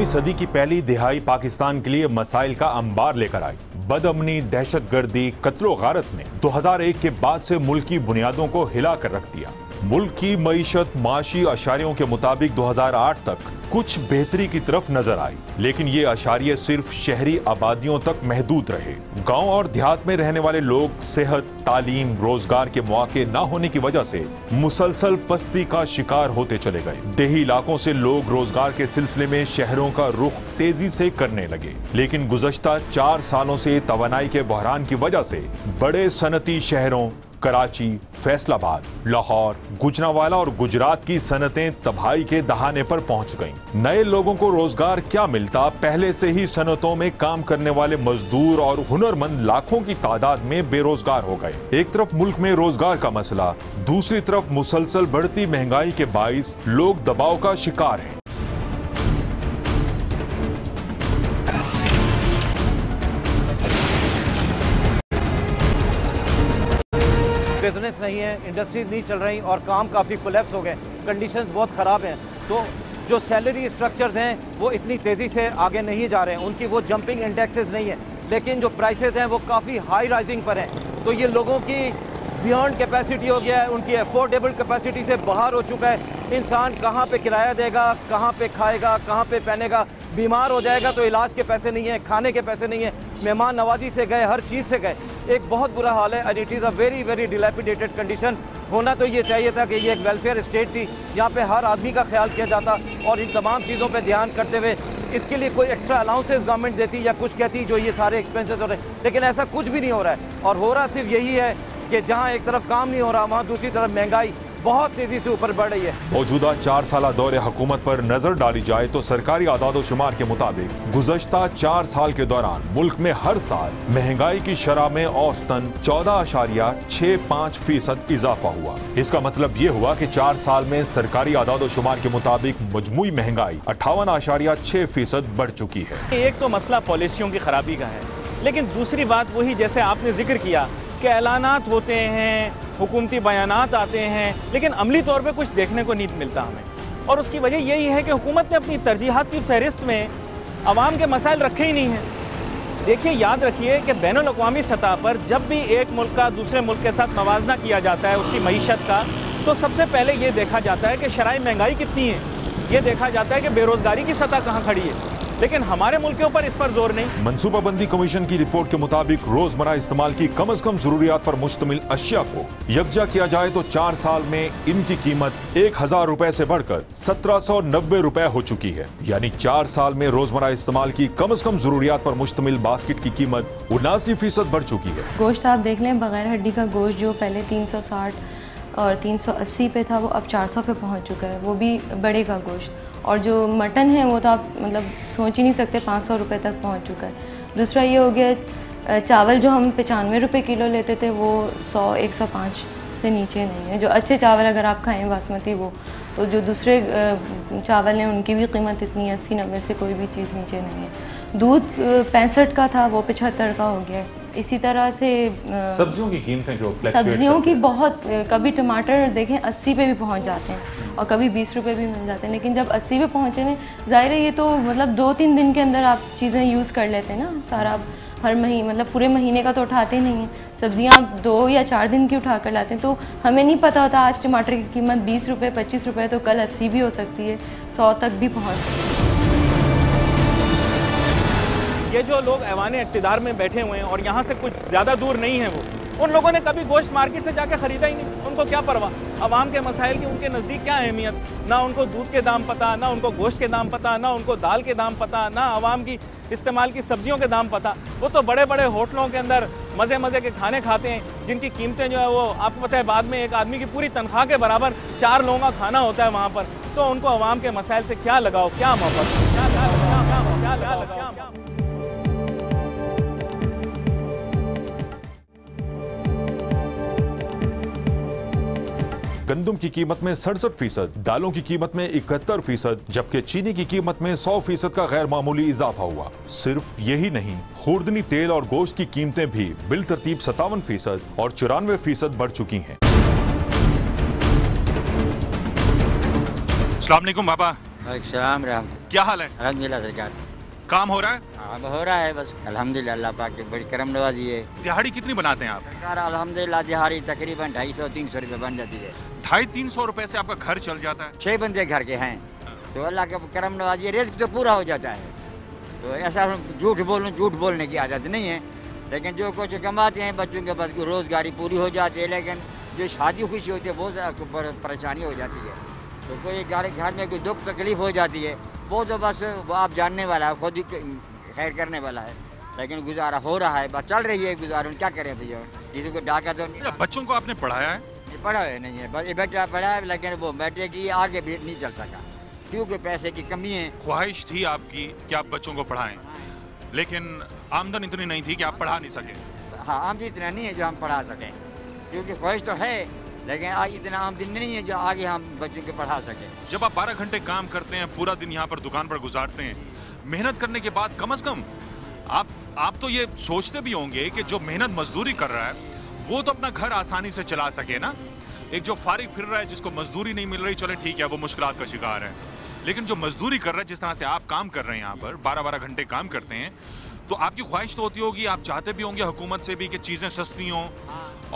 21वीं सदी की पहली दिहाई पाकिस्तान के लिए मसाइल का अंबार लेकर आई। बदअमनी, दहशतगर्दी, कत्लो गारत ने 2001 के बाद से मुल्क की बुनियादों को हिला कर रख दिया। मुल्क की मईशत माशी अशारियों के मुताबिक 2008 तक कुछ बेहतरी की तरफ नजर आई, लेकिन ये अशारिये सिर्फ शहरी आबादियों तक महदूद रहे। गांव और देहात में रहने वाले लोग सेहत, तालीम, रोजगार के मौके न होने की वजह से मुसलसल पस्ती का शिकार होते चले गए। देही इलाकों से लोग रोजगार के सिलसिले में शहरों का रुख तेजी से करने लगे, लेकिन गुज़श्ता 4 सालों से तवानाई के बहरान की वजह से बड़े सनती शहरों कराची, फैसलाबाद, लाहौर, गुजरांवाला और गुजरात की सनतें तबाही के दहाने पर पहुंच गईं। नए लोगों को रोजगार क्या मिलता, पहले से ही सनतों में काम करने वाले मजदूर और हुनरमंद लाखों की तादाद में बेरोजगार हो गए। एक तरफ मुल्क में रोजगार का मसला, दूसरी तरफ मुसलसल बढ़ती महंगाई के बाइस लोग दबाव का शिकार हैं। बिजनेस नहीं है, इंडस्ट्रीज नहीं चल रही और काम काफ़ी कोलैप्स हो गए, कंडीशंस बहुत ख़राब हैं। तो जो सैलरी स्ट्रक्चर्स हैं वो इतनी तेज़ी से आगे नहीं जा रहे हैं, उनकी वो जंपिंग इंडेक्सेस नहीं है, लेकिन जो प्राइसेस हैं वो काफ़ी हाई राइजिंग पर हैं। तो ये लोगों की बियॉन्ड कैपेसिटी हो गया है, उनकी अफोर्डेबल कैपेसिटी से बाहर हो चुका है। इंसान कहाँ पे किराया देगा, कहाँ पे खाएगा, कहाँ पे पहनेगा, बीमार हो जाएगा तो इलाज के पैसे नहीं है, खाने के पैसे नहीं है, मेहमान नवाजी से गए, हर चीज़ से गए। एक बहुत बुरा हाल है and it is a very very dilapidated condition. होना तो ये चाहिए था कि ये एक वेलफेयर स्टेट थी, यहाँ पे हर आदमी का ख्याल किया जाता और इन तमाम चीज़ों पे ध्यान करते हुए इसके लिए कोई एक्स्ट्रा अलाउंसेस गवर्नमेंट देती या कुछ कहती जो ये सारे एक्सपेंसेस हो रहे हैं, लेकिन ऐसा कुछ भी नहीं हो रहा है। और हो रहा सिर्फ यही है कि जहाँ एक तरफ काम नहीं हो रहा, वहाँ दूसरी तरफ महंगाई बहुत तेजी से ऊपर बढ़ रही है। मौजूदा 4 साला दौरे हुकूमत पर नजर डाली जाए तो सरकारी आदादो शुमार के मुताबिक गुज़श्ता 4 साल के दौरान मुल्क में हर साल महंगाई की शरह में औसतन 14.65% इजाफा हुआ। इसका मतलब ये हुआ कि 4 साल में सरकारी आदादो शुमार के मुताबिक मजमूई महंगाई 58.6% बढ़ चुकी है। एक तो मसला पॉलिसियों की खराबी का है, लेकिन दूसरी बात वही जैसे आपने जिक्र किया कि ऐलानात होते हैं, हुकूमती बयानात आते हैं, लेकिन अमली तौर पे कुछ देखने को नहीं मिलता हमें। और उसकी वजह यही है कि हुकूमत ने अपनी तरजीहात की फहरिस्त में अवाम के मसाइल रखे ही नहीं हैं। देखिए, याद रखिए कि बैनुल अक़वामी सतह पर जब भी एक मुल्क का दूसरे मुल्क के साथ मवाजना किया जाता है उसकी मईशत का, तो सबसे पहले ये देखा जाता है कि शरह महंगाई कितनी है, ये देखा जाता है कि बेरोजगारी की सतह कहाँ खड़ी है, लेकिन हमारे मुल्क के ऊपर इस पर जोर नहीं। मनसूबाबंदी कमीशन की रिपोर्ट के मुताबिक रोजमर्रा इस्तेमाल की कम से कम जरूरियात पर मुश्तमिल अशिया को यकजा किया जाए तो 4 साल में इनकी कीमत 1000 रुपए से बढ़कर 1790 रुपए हो चुकी है। यानी 4 साल में रोजमर्रा इस्तेमाल की कम से कम जरूरियात पर मुश्तमिल बास्केट की कीमत 79% बढ़ चुकी है। गोश्त आप देख लें, बगैर हड्डी का गोश्त जो पहले 360 और 380 पे था वो अब 400 पे पहुंच चुका है, वो भी बड़े का गोश्त। और जो मटन है वो तो आप मतलब सोच ही नहीं सकते, 500 रुपये तक पहुंच चुका है। दूसरा ये हो गया, चावल जो हम 95 रुपये किलो लेते थे वो 100-105 से नीचे नहीं है। जो अच्छे चावल अगर आप खाएं बासमती वो, तो जो दूसरे चावल हैं उनकी भी कीमत इतनी 80-90 से कोई भी चीज़ नीचे नहीं है। दूध 65 का था वो 75 का हो गया है। इसी तरह से सब्जियों की कीमतें जो सब्जियों की बहुत, कभी टमाटर देखें 80 पे भी पहुंच जाते हैं और कभी 20 रुपए भी मिल जाते हैं, लेकिन जब 80 पे पहुंचे हैं, जाहिर है ये तो मतलब 2-3 दिन के अंदर आप चीज़ें यूज़ कर लेते हैं ना, सारा हर महीने मतलब पूरे महीने का तो उठाते नहीं हैं। सब्जियां आप 2 या 4 दिन की उठा कर लाते हैं, तो हमें नहीं पता होता आज टमाटर की कीमत 20 रुपये 25 रुपये, तो कल 80 भी हो सकती है, 100 तक भी पहुँच सकती है। ये जो लोग ऐवान इक़्तिदार में बैठे हुए हैं और यहाँ से कुछ ज़्यादा दूर नहीं है, वो उन लोगों ने कभी गोश्त मार्केट से जाकर खरीदा ही नहीं। उनको क्या परवाह अवाम के मसाइल की, उनके नज़दीक क्या अहमियत, ना उनको दूध के दाम पता, ना उनको गोश्त के दाम पता, ना उनको दाल के दाम पता, ना अवाम की इस्तेमाल की सब्जियों के दाम पता। वो तो बड़े बड़े होटलों के अंदर मज़े मज़े के खाने खाते हैं जिनकी कीमतें जो है वो आपको पता है बाद में एक आदमी की पूरी तनख्वाह के बराबर 4 लोगों का खाना होता है वहाँ पर। तो उनको अवाम के मसाइल से क्या लगाओ, क्या मोहब्बत, क्या लगाओ। गंदम की कीमत में 67%, दालों की कीमत में 71%, जबकि चीनी की कीमत में 100% का गैर मामूली इजाफा हुआ। सिर्फ यही नहीं, खुर्दनी तेल और गोश्त की कीमतें भी बिल तरतीब 57% और 94% बढ़ चुकी हैं। अस्सलाम वालेकुम बाबा, सलाम राम। क्या हाल है? अलहमदिल्ला सरकार। काम हो रहा है? अब हो रहा है बस अल्हम्दुलिल्लाह, अल्लाह पाक की बड़ी करम नवाजी है। दिहाड़ी कितनी बनाते हैं आप? सरकार अल्हम्दुलिल्लाह दिहाड़ी तकरीबन 250-300 रुपये बन जाती है। 250-300 रुपए से आपका घर चल जाता है? 6 बंदे घर के हैं तो अल्लाह का करम नवाजी है, रिस्क तो पूरा हो जाता है। तो ऐसा झूठ बोलने की आदत नहीं है, लेकिन जो कुछ कमाते हैं बच्चों के पास रोजगारी पूरी हो जाती है, लेकिन जो शादी खुशी होती है बहुत परेशानी हो जाती है। तो कोई घर में कोई दुख तकलीफ हो जाती है, वो तो बस वो आप जानने वाला है, खुद ही खैर करने वाला है। लेकिन गुजारा हो रहा है, बस चल रही है गुजारा, क्या करें भैया, किसी को डाका तो नहीं। बच्चों को आपने पढ़ाया है? पढ़ा है नहीं है, बस बेटा पढ़ा है, लेकिन वो बेटे की आगे भी नहीं चल सका क्योंकि पैसे की कमी है। ख्वाहिश थी आपकी कि आप बच्चों को पढ़ाएं, लेकिन आमदन इतनी नहीं थी कि आप पढ़ा नहीं सके। हाँ, आमदनी इतना नहीं है जो हम पढ़ा सकें, क्योंकि ख्वाहिश तो है, लेकिन इतना आमदनी नहीं है जो आगे हम बच्चों को पढ़ा सकें। जब आप 12 घंटे काम करते हैं, पूरा दिन यहाँ पर दुकान पर गुजारते हैं, मेहनत करने के बाद कम से कम आप तो ये सोचते भी होंगे कि जो मेहनत मजदूरी कर रहा है वो तो अपना घर आसानी से चला सके ना। एक जो फारिग फिर रहा है, जिसको मजदूरी नहीं मिल रही, चले ठीक है वो मुश्किलात का शिकार है, लेकिन जो मजदूरी कर रहा है, जिस तरह से आप काम कर रहे हैं यहाँ पर 12-12 घंटे काम करते हैं, तो आपकी ख्वाहिश तो होती होगी, आप चाहते भी होंगे हुकूमत से भी कि चीजें सस्ती हों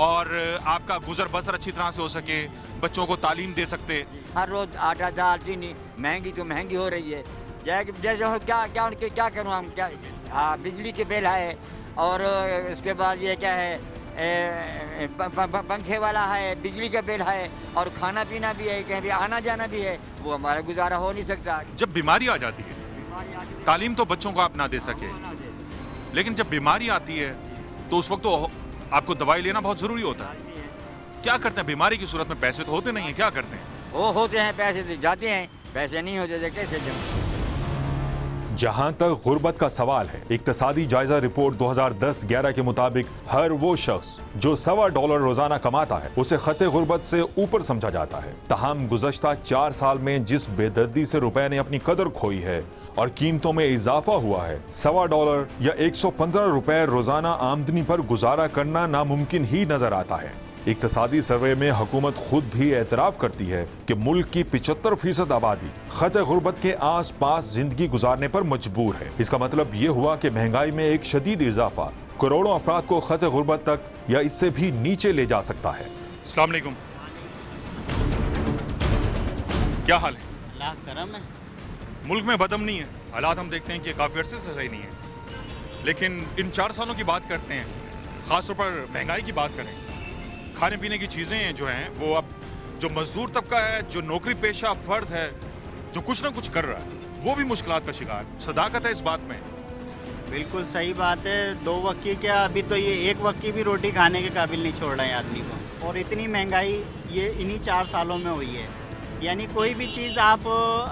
और आपका गुजर बसर अच्छी तरह से हो सके, बच्चों को तालीम दे सकते। हर रोज आटा दाल चीनी महंगी तो महंगी हो रही है, जैसे क्या करूँ हम, क्या बिजली के बिल है, और उसके बाद ये क्या है पंखे वाला है, बिजली का बिल है, और खाना पीना भी है, कहीं भी आना जाना भी है, वो हमारा गुजारा हो नहीं सकता। जब बीमारी आ जाती है, तालीम तो बच्चों को आप ना दे सके, लेकिन जब बीमारी आती है तो उस वक्त तो आपको दवाई लेना बहुत जरूरी होता है। क्या करते हैं बीमारी की सूरत में? पैसे तो होते नहीं है, क्या करते हैं? वो होते हैं पैसे तो जाते हैं, पैसे नहीं होते तो कैसे जाएं? जहां तक गुर्बत का सवाल है, इक्तिसादी जायजा रिपोर्ट 2010-11 के मुताबिक हर वो शख्स जो $1.25 रोजाना कमाता है उसे खते गुर्बत से ऊपर समझा जाता है। तहम गुज़श्ता 4 साल में जिस बेदर्दी से रुपए ने अपनी कदर खोई है और कीमतों में इजाफा हुआ है, $1.25 या 115 रुपए रोजाना आमदनी पर गुजारा करना नामुमकिन ही नजर आता है। इक्तिसादी सर्वे में हुकूमत खुद भी एतराफ करती है कि मुल्क की 75% आबादी खत गुर्बत के आस पास जिंदगी गुजारने पर मजबूर है। इसका मतलब ये हुआ कि महंगाई में एक शदीद इजाफा करोड़ों अफराद को खत गुर्बत तक या इससे भी नीचे ले जा सकता है। अस्सलाम वालेकुम, क्या हाल है? अल्लाह करम है। मुल्क में बदअमनी है, हालात हम देखते हैं कि काफी अरसे से सही नहीं है, लेकिन इन 4 सालों की बात करते हैं, खासतौर पर महंगाई की बात करें, खाने पीने की चीजें जो हैं वो अब जो मजदूर तबका है, जो नौकरी पेशा फर्द है, जो कुछ ना कुछ कर रहा है, वो भी मुश्किलात का शिकार। सदाकत है इस बात में? बिल्कुल सही बात है। 2 वक्त की क्या, अभी तो ये 1 वक्त की भी रोटी खाने के काबिल नहीं छोड़ रहा है आदमी को, और इतनी महंगाई ये इन्हीं 4 सालों में हुई है। यानी कोई भी चीज आप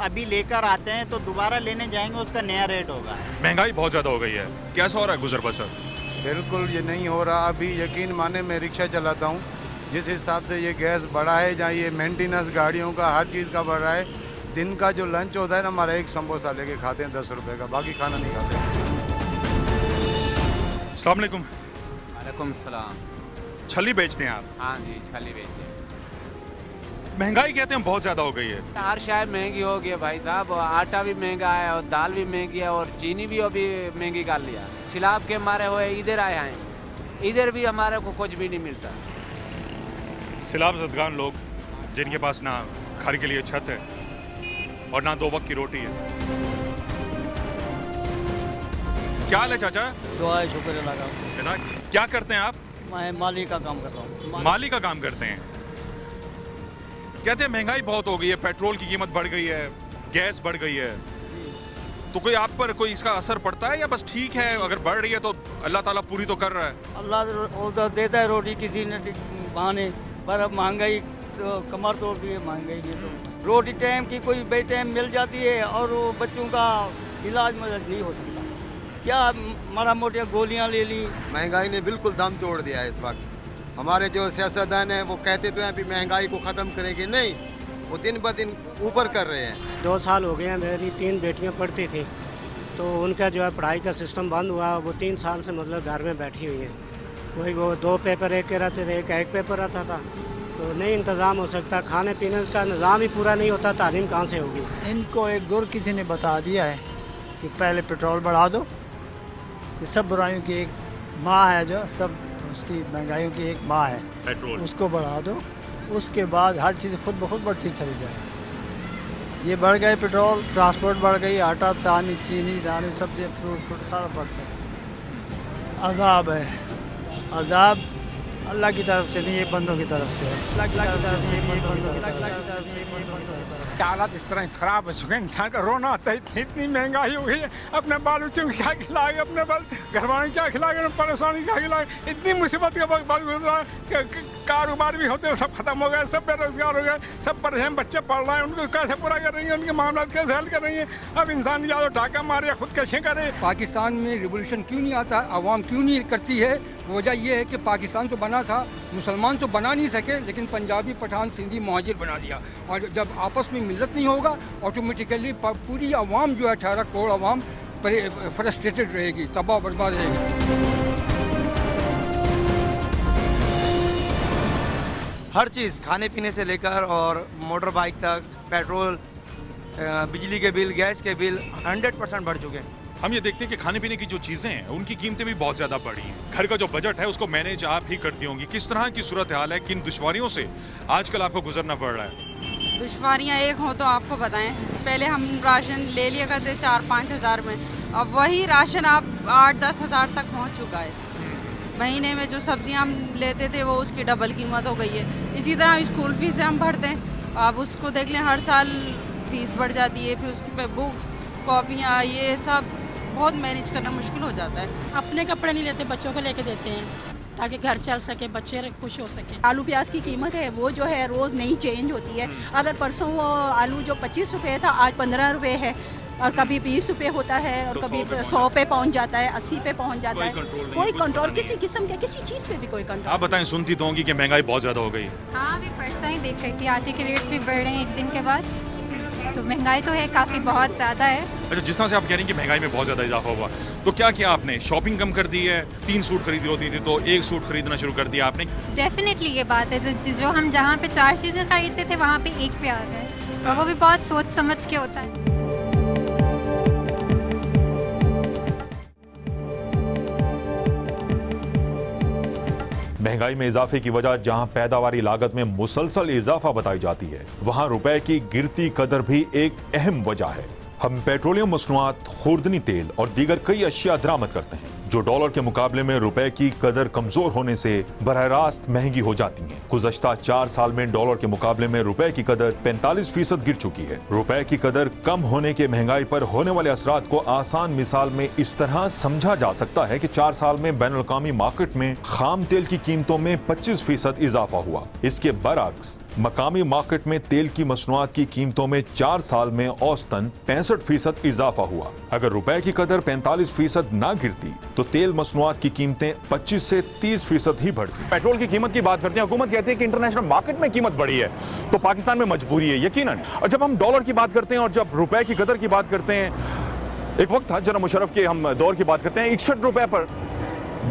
अभी लेकर आते हैं तो दोबारा लेने जाएंगे उसका नया रेट होगा। महंगाई बहुत ज्यादा हो गई है, कैसा हो रहा है गुजर बसर? बिल्कुल ये नहीं हो रहा। अभी यकीन माने मैं रिक्शा चलाता हूँ, जिस हिसाब से ये गैस बढ़ा है, जहाँ ये मेंटेनेंस गाड़ियों का हर चीज़ का बढ़ रहा है, दिन का जो लंच होता है ना हमारा, एक समोसा लेके खाते हैं 10 रुपए का, बाकी खाना नहीं खाते। अस्सलाम वालेकुम। वालेकुम सलाम। छली बेचते हैं आप? हाँ जी, छली बेचते हैं। महंगाई कहते हैं बहुत ज्यादा हो गई है। हर शायद महंगी हो गई है भाई साहब, आटा भी महंगा है और दाल भी महंगी है और चीनी भी अभी महंगी कर लिया। सिलाब के मारे हुए इधर आए हैं, इधर भी हमारे को कुछ भी नहीं मिलता। सिलाब ज़दगान लोग जिनके पास ना घर के लिए छत है और ना 2 वक्त की रोटी है। क्या हाल है चाचा? दुआ है, शुक्र अल्लाह का। जनाब क्या करते हैं आप? मैं माली का काम करता हूँ। माली का काम करते हैं। कहते हैं महंगाई बहुत हो गई है, पेट्रोल की कीमत बढ़ गई है, गैस बढ़ गई है, तो कोई आप पर कोई इसका असर पड़ता है या बस ठीक है, अगर बढ़ रही है तो अल्लाह ताला पूरी तो कर रहा है? अल्लाह देता है रोटी किसी ने बहाने, पर अब महंगाई तो कमर तोड़ दी है महंगाई ने। तो रोटी टाइम की कोई बे टाइम मिल जाती है और वो बच्चों का इलाज मदद नहीं हो सकता, क्या मारा मोटिया गोलियां ले ली। महंगाई ने बिल्कुल दम तोड़ दिया है इस वक्त। हमारे जो सियासतदान हैं वो कहते तो हैं अभी महंगाई को ख़त्म करेंगे, नहीं, वो दिन ब दिन ऊपर कर रहे हैं। 2 साल हो गए हैं, मेरी 3 बेटियां पढ़ती थी, तो उनका जो है पढ़ाई का सिस्टम बंद हुआ। वो 3 साल से मतलब घर में बैठी हुई हैं। वही वो 2 पेपर एक के रहते थे, एक पेपर रहता था, तो नहीं इंतज़ाम हो सकता, खाने पीने का निज़ाम ही पूरा नहीं होता, तालीम कहाँ से होगी। इनको एक दौर किसी ने बता दिया है कि पहले पेट्रोल बढ़ा दो, ये सब बुराइयों की एक माँ है, जो सब उसकी महंगाइयों की एक माँ है, पेट्रोल उसको बढ़ा दो, उसके बाद हर चीज़ खुद ब खुद बढ़ती चली जाए। ये बढ़ गए पेट्रोल, ट्रांसपोर्ट बढ़ गई, आटा चानी चीनी दाने सब्जी फ्रूट सारा बढ़ता है। अजाब है, अजाब अल्लाह की तरफ से नहीं, ये बंदों की तरफ से हालात इस तरह खराब हो चुके हैं, इंसान का रोना आता है। इतनी महंगाई हो गई है, अपने बाल बच्चों को क्या खिलाएंगे, अपने घर वालों क्या खिलाएंगे, परेशानी क्या खिलाएंगे। इतनी मुसीबत का वक्त गुजरा, कारोबार भी होते हैं सब खत्म हो गए, सब बेरोजगार हो गए, सब परेशान, बच्चे पढ़ रहे हैं, उनको कैसे पूरा कर रही है, उनके मामला कैसे हल कर रही है। अब इंसान या तो डाका मारे या खुद कैसे करे। पाकिस्तान में रिवोल्यूशन क्यों नहीं आता, आवाम क्यों नहीं करती है? वजह यह है कि पाकिस्तान तो बना था, मुसलमान तो बना नहीं सके, लेकिन पंजाबी, पठान, सिंधी, मुहाजिर बना दिया। और जब आपस में मिलत नहीं होगा, ऑटोमेटिकली पूरी आवाम जो है 18 करोड़ आवाम फ्रस्ट्रेटेड रहेगी, तबाह बर्बाद रहेगी। हर चीज़ खाने पीने से लेकर और मोटर बाइक तक, पेट्रोल, बिजली के बिल, गैस के बिल 100% बढ़ चुके हैं। हम ये देखते हैं कि खाने पीने की जो चीजें हैं उनकी कीमतें भी बहुत ज्यादा बढ़ी हैं। घर का जो बजट है उसको मैनेज आप ही करती होंगी। किस तरह की सूरत हाल है, किन दुश्वारियों से आजकल आपको गुजरना पड़ रहा है? दुश्वारियां एक हो तो आपको बताएं, पहले हम राशन ले लिया करते 4-5 हज़ार में, अब वही राशन आप 8-10 हज़ार तक पहुंच चुका है। महीने में जो सब्जियां हम लेते थे वो उसकी डबल कीमत हो गई है। इसी तरह स्कूल फीस हम भरते हैं, आप उसको देख लें, हर साल फीस बढ़ जाती है, फिर उसकी पे बुक्स, कॉपियाँ, ये सब बहुत मैनेज करना मुश्किल हो जाता है। अपने कपड़े नहीं लेते, बच्चों को लेके देते हैं ताकि घर चल सके, बच्चे खुश हो सके। आलू प्याज की कीमत है वो जो है रोज नहीं चेंज होती है। अगर परसों वो आलू जो 25 रुपए था आज 15 रुपए है, और कभी 20 रुपए होता है, और कभी 100 पे पहुंच जाता है, 80 पे पहुंच जाता है। कोई कंट्रोल किसी किस्म के किसी चीज पे भी कोई कंट्रोल। आप बताएं, सुनती तो होंगी कि महंगाई बहुत ज्यादा हो गई। हाँ, अभी परसों ही देख रही थी, आटे के रेट भी बढ़ रहे हैं एक दिन के बाद, तो महंगाई तो है, काफी बहुत ज्यादा है। अच्छा, जिस तरह से आप कह रही हैं कि महंगाई में बहुत ज्यादा इजाफा हुआ, तो क्या किया आपने? शॉपिंग कम कर दी है? 3 सूट खरीदी होती थी तो 1 सूट खरीदना शुरू कर दिया आपने? डेफिनेटली ये बात है, जो हम जहाँ पे 4 चीजें खरीदते थे वहाँ पे 1 पे आ गए, और वो भी बहुत सोच समझ के होता है। महंगाई में इजाफे की वजह जहां पैदावारी लागत में मुसलसल इजाफा बताई जाती है, वहां रुपए की गिरती कदर भी एक अहम वजह है। हम पेट्रोलियम मसनूआत, खुर्दनी तेल और दीगर कई अशिया दरामद करते हैं जो डॉलर के मुकाबले में रुपए की कदर कमजोर होने से बरह रास्त महंगी हो जाती हैं। गुज़श्ता 4 साल में डॉलर के मुकाबले में रुपए की कदर 45% गिर चुकी है। रुपए की कदर कम होने के महंगाई पर होने वाले असरात को आसान मिसाल में इस तरह समझा जा सकता है कि 4 साल में बैनुल अक़वामी मार्केट में खाम तेल की कीमतों में 25% इजाफा हुआ। इसके बरअक्स मकामी मार्केट में तेल की मसनूआत की कीमतों में 4 साल में औसतन 65% इजाफा हुआ। अगर रुपए की कदर 45% ना गिरती तो तेल मसनूआत की कीमतें 25 से 30% ही बढ़ती। पेट्रोल की कीमत की बात करते हैं, हुकूमत कहती है कि इंटरनेशनल मार्केट में कीमत बढ़ी है, तो पाकिस्तान में मजबूरी है यकीनन। और जब हम डॉलर की बात करते हैं और जब रुपए की कदर की बात करते हैं, एक वक्त था जनाब मुशर्रफ के हम दौर की बात करते हैं, 61 रुपए पर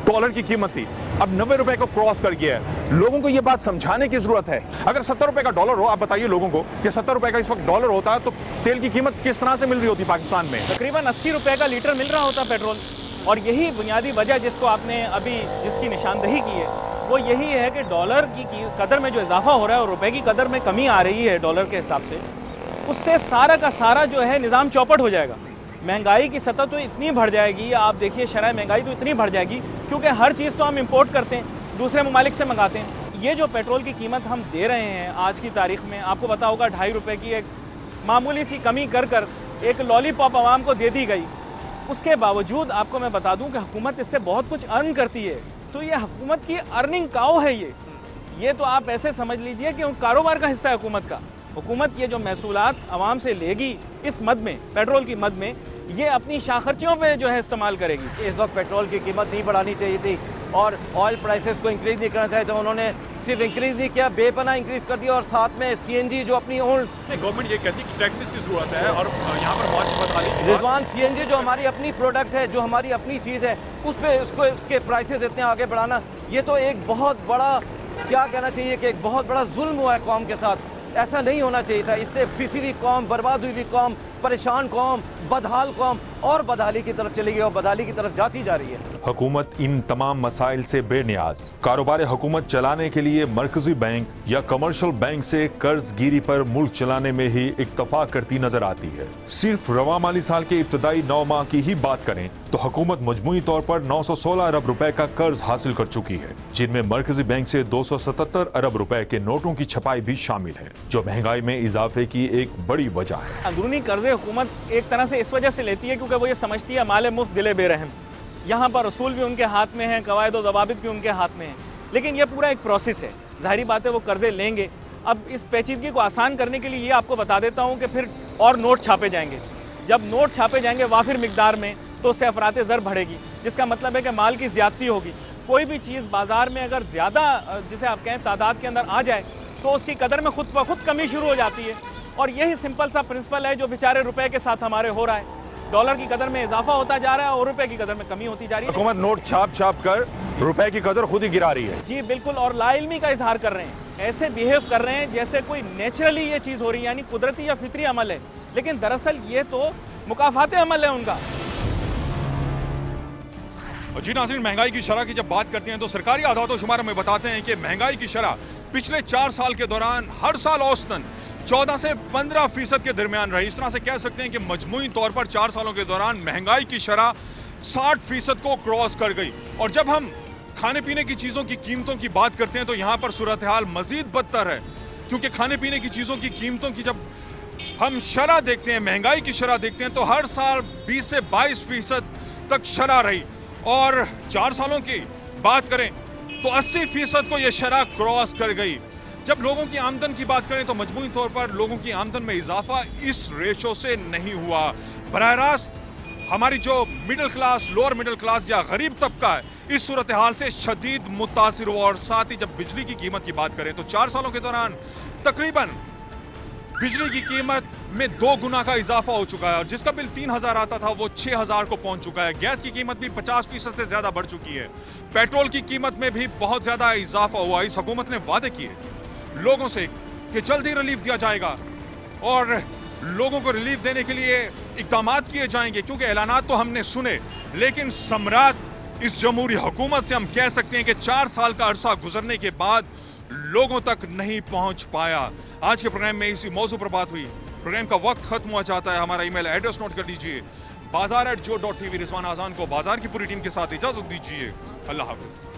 डॉलर की कीमत थी, अब 90 रुपए को क्रॉस कर गया है। लोगों को यह बात समझाने की जरूरत है। अगर 70 रुपए का डॉलर हो, आप बताइए लोगों को कि 70 रुपए का इस वक्त डॉलर होता तो तेल की कीमत किस तरह से मिल रही होती पाकिस्तान में? तकरीबन 80 रुपए का लीटर मिल रहा होता पेट्रोल। और यही बुनियादी वजह जिसको आपने अभी जिसकी निशानदही की है वो यही है कि डॉलर की कदर में जो इजाफा हो रहा है और रुपए की कदर में कमी आ रही है डॉलर के हिसाब से, उससे सारा का सारा जो है निज़ाम चौपट हो जाएगा। महंगाई की सतह तो इतनी बढ़ जाएगी, आप देखिए शरह महंगाई तो इतनी बढ़ जाएगी, क्योंकि हर चीज़ तो हम इंपोर्ट करते हैं, दूसरे ममालिक से मंगाते हैं। ये जो पेट्रोल की कीमत हम दे रहे हैं आज की तारीख में, आपको पता होगा 2.5 रुपए की एक मामूली सी कमी कर कर एक लॉलीपॉप आवाम को दे दी गई। उसके बावजूद आपको मैं बता दूं कि हुकूमत इससे बहुत कुछ अर्न करती है। तो ये हुकूमत की अर्निंग काउ है। ये तो आप ऐसे समझ लीजिए कि उन कारोबार का हिस्सा है हुकूमत का। हुकूमत ये जो महसूलात आवाम से लेगी इस मद में, पेट्रोल की मद में, ये अपनी शाखर्चियों पे जो है इस्तेमाल करेगी। इस वक्त पेट्रोल की कीमत नहीं बढ़ानी चाहिए थी और ऑयल प्राइसेस को इंक्रीज नहीं करना चाहिए, तो उन्होंने सिर्फ इंक्रीज नहीं किया, बेपना इंक्रीज कर दिया। और साथ में सीएनजी जो अपनी ओल्ड गवर्नमेंट ये कहती है कि टैक्सेस की जरूरत है और यहाँ पर रिजवान सीएनजी जो हमारी अपनी प्रोडक्ट है, जो हमारी अपनी चीज है, उस पे उसको इसके प्राइसेस इतने आगे बढ़ाना, ये तो एक बहुत बड़ा क्या कहना चाहिए कि एक बहुत बड़ा जुल्म हुआ है कौम के साथ, ऐसा नहीं होना चाहिए था। इससे पिसी हुई कौम, बर्बाद हुई हुई कौम, परेशान कौम, बदहाल कौम और बदहाली की तरफ चली गई और बदहाली की तरफ जाती जा रही है। हुकूमत इन तमाम मसाइल से बेनियाज कारोबार हुकूमत चलाने के लिए मरकजी बैंक या कमर्शियल बैंक से कर्जगिरी पर मुल्क चलाने में ही इक्तफा करती नजर आती है। सिर्फ रवा माली साल के इब्तदाई 9 माह की ही बात करें तो हुकूमत मजमूई तौर पर 916 अरब रुपए का कर्ज हासिल कर चुकी है, जिनमें मरकजी बैंक से 277 अरब रुपए के नोटों की छपाई भी शामिल है, जो महंगाई में इजाफे की एक बड़ी वजह है। अंदरूनी कर्जे हुकूमत एक तरह से इस वजह से लेती है क्योंकि वो ये समझती है माले मुफ्त दिले बेरहम। यहाँ पर रसूल भी उनके हाथ में है, कवायद और जवाबित भी उनके हाथ में है, लेकिन ये पूरा एक प्रोसेस है। जाहिर बात है वो कर्जे लेंगे। अब इस पेचीदगी को आसान करने के लिए ये आपको बता देता हूँ कि फिर और नोट छापे जाएंगे। जब नोट छापे जाएंगे वाफिर मिकदार में तो उससे अफराते ज़र बढ़ेगी, जिसका मतलब है कि माल की ज्यादती होगी। कोई भी चीज़ बाजार में अगर ज़्यादा जिसे आप कहें तादाद के अंदर आ जाए तो उसकी कदर में खुद ब खुद कमी शुरू हो जाती है। और यही सिंपल सा प्रिंसिपल है जो बेचारे रुपए के साथ हमारे हो रहा है। डॉलर की कदर में इजाफा होता जा रहा है और रुपए की कदर में कमी होती जा रही है। हुकूमत नोट छाप छाप कर रुपए की कदर खुद ही गिरा रही है। जी बिल्कुल, और लाइल्मी का इजहार कर रहे हैं, ऐसे बिहेव कर रहे हैं जैसे कोई नेचुरली ये चीज हो रही है, यानी कुदरती या फितरी अमल है, लेकिन दरअसल ये तो मुकाफाते अमल है उनका। जी नाज़रीन, महंगाई की शरह की जब बात करते हैं तो सरकारी आदाद शुमार में बताते हैं कि महंगाई की शरह पिछले 4 साल के दौरान हर साल औसतन 14 से 15% के दरमियान रही। इस तरह से कह सकते हैं कि मजमूई तौर पर 4 सालों के दौरान महंगाई की शरह 60% को क्रॉस कर गई। और जब हम खाने पीने की चीजों की कीमतों की बात करते हैं तो यहां पर सूरत हाल मजीद बदतर है, क्योंकि खाने पीने की चीजों की कीमतों की जब हम शरह देखते हैं, महंगाई की शरह देखते हैं, तो हर साल 20 से 22% तक शरह रही। और 4 सालों की बात करें तो 80% को यह शरह क्रॉस कर गई। जब लोगों की आमदन की बात करें तो मजमूई तौर पर लोगों की आमदन में इजाफा इस रेशो से नहीं हुआ। बराह रास्त हमारी जो middle class, lower middle class या गरीब तबका है, इस सूरत हाल से शदीद मुतासिर हुआ। और साथ ही जब बिजली की कीमत की बात करें तो 4 सालों के दौरान तकरीबन बिजली की कीमत में 2 गुना का इजाफा हो चुका है, और जिसका बिल 3000 आता था वो 6000 को पहुंच चुका है। गैस की कीमत भी 50% से ज्यादा बढ़ चुकी है। पेट्रोल की कीमत में भी बहुत ज्यादा इजाफा हुआ। इस हुकूमत ने वादे किए लोगों से कि जल्दी रिलीफ दिया जाएगा और लोगों को रिलीफ देने के लिए इकदाम किए जाएंगे, क्योंकि ऐलानात तो हमने सुने, लेकिन समरात इस जमहूरी हुकूमत से हम कह सकते हैं कि 4 साल का अरसा गुजरने के बाद लोगों तक नहीं पहुंच पाया। आज के प्रोग्राम में इसी मौजू पर बात हुई। प्रोग्राम का वक्त खत्म हुआ चाहता है। हमारा ईमेल एड्रेस नोट कर लीजिए, bazaar@jo.tv। रिजवान आजान को बाजार की पूरी टीम के साथ इजाजत दीजिए। अल्लाह हाफिज।